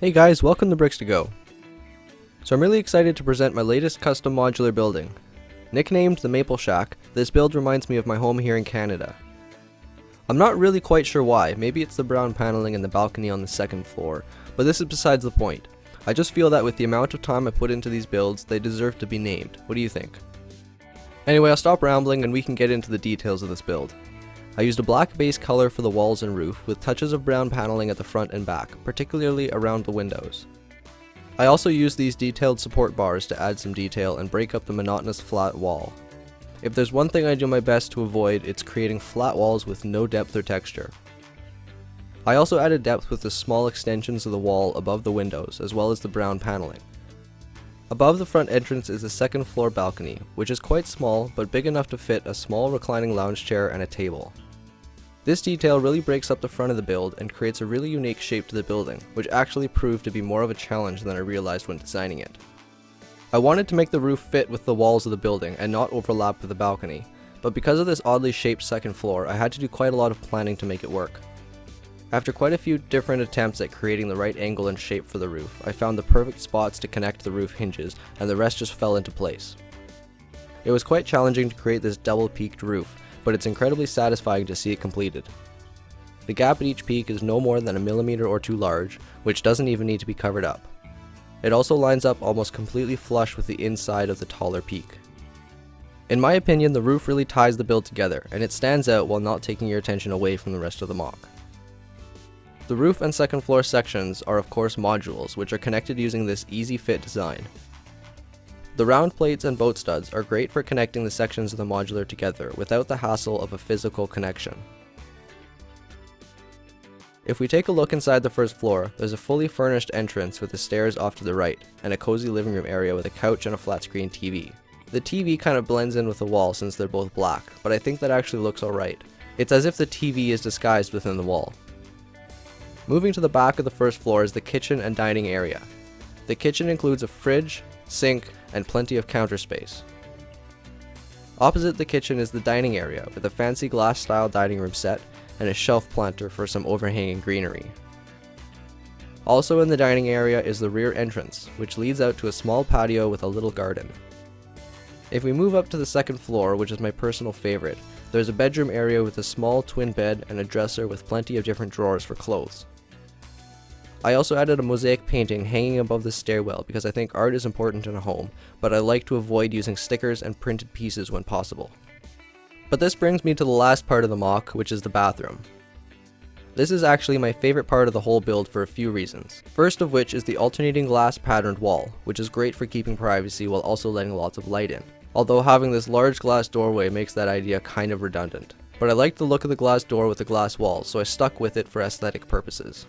Hey guys, welcome to BricksToGo. So I'm really excited to present my latest custom modular building. Nicknamed the Maple Shack, this build reminds me of my home here in Canada. I'm not really quite sure why, maybe it's the brown paneling and the balcony on the second floor, but this is besides the point. I just feel that with the amount of time I put into these builds, they deserve to be named. What do you think? Anyway, I'll stop rambling and we can get into the details of this build. I used a black base color for the walls and roof, with touches of brown paneling at the front and back, particularly around the windows. I also used these detailed support bars to add some detail and break up the monotonous flat wall. If there's one thing I do my best to avoid, it's creating flat walls with no depth or texture. I also added depth with the small extensions of the wall above the windows, as well as the brown paneling. Above the front entrance is the second floor balcony, which is quite small but big enough to fit a small reclining lounge chair and a table. This detail really breaks up the front of the build and creates a really unique shape to the building, which actually proved to be more of a challenge than I realized when designing it. I wanted to make the roof fit with the walls of the building and not overlap with the balcony, but because of this oddly shaped second floor, I had to do quite a lot of planning to make it work. After quite a few different attempts at creating the right angle and shape for the roof, I found the perfect spots to connect the roof hinges, and the rest just fell into place. It was quite challenging to create this double-peaked roof, but it's incredibly satisfying to see it completed. The gap at each peak is no more than a millimeter or two large, which doesn't even need to be covered up. It also lines up almost completely flush with the inside of the taller peak. In my opinion, the roof really ties the build together, and it stands out while not taking your attention away from the rest of the mock. The roof and second floor sections are of course modules, which are connected using this easy fit design. The round plates and boat studs are great for connecting the sections of the modular together without the hassle of a physical connection. If we take a look inside the first floor, there's a fully furnished entrance with the stairs off to the right, and a cozy living room area with a couch and a flat screen TV. The TV kind of blends in with the wall since they're both black, but I think that actually looks alright. It's as if the TV is disguised within the wall. Moving to the back of the first floor is the kitchen and dining area. The kitchen includes a fridge, sink, and plenty of counter space. Opposite the kitchen is the dining area with a fancy glass style dining room set and a shelf planter for some overhanging greenery. Also in the dining area is the rear entrance, which leads out to a small patio with a little garden. If we move up to the second floor, which is my personal favorite, there's a bedroom area with a small twin bed and a dresser with plenty of different drawers for clothes. I also added a mosaic painting hanging above the stairwell because I think art is important in a home, but I like to avoid using stickers and printed pieces when possible. But this brings me to the last part of the mock, which is the bathroom. This is actually my favorite part of the whole build for a few reasons. First of which is the alternating glass patterned wall, which is great for keeping privacy while also letting lots of light in. Although having this large glass doorway makes that idea kind of redundant. But I like the look of the glass door with the glass walls, so I stuck with it for aesthetic purposes.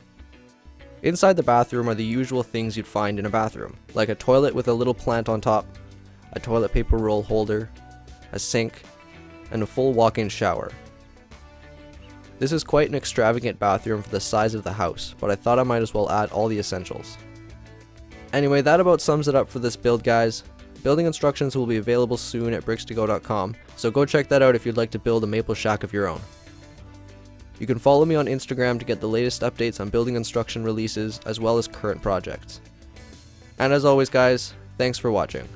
Inside the bathroom are the usual things you'd find in a bathroom, like a toilet with a little plant on top, a toilet paper roll holder, a sink, and a full walk-in shower. This is quite an extravagant bathroom for the size of the house, but I thought I might as well add all the essentials. Anyway, that about sums it up for this build, guys. Building instructions will be available soon at BricksToGo.com, so go check that out if you'd like to build a maple shack of your own. You can follow me on Instagram to get the latest updates on building instruction releases as well as current projects. And as always guys, thanks for watching.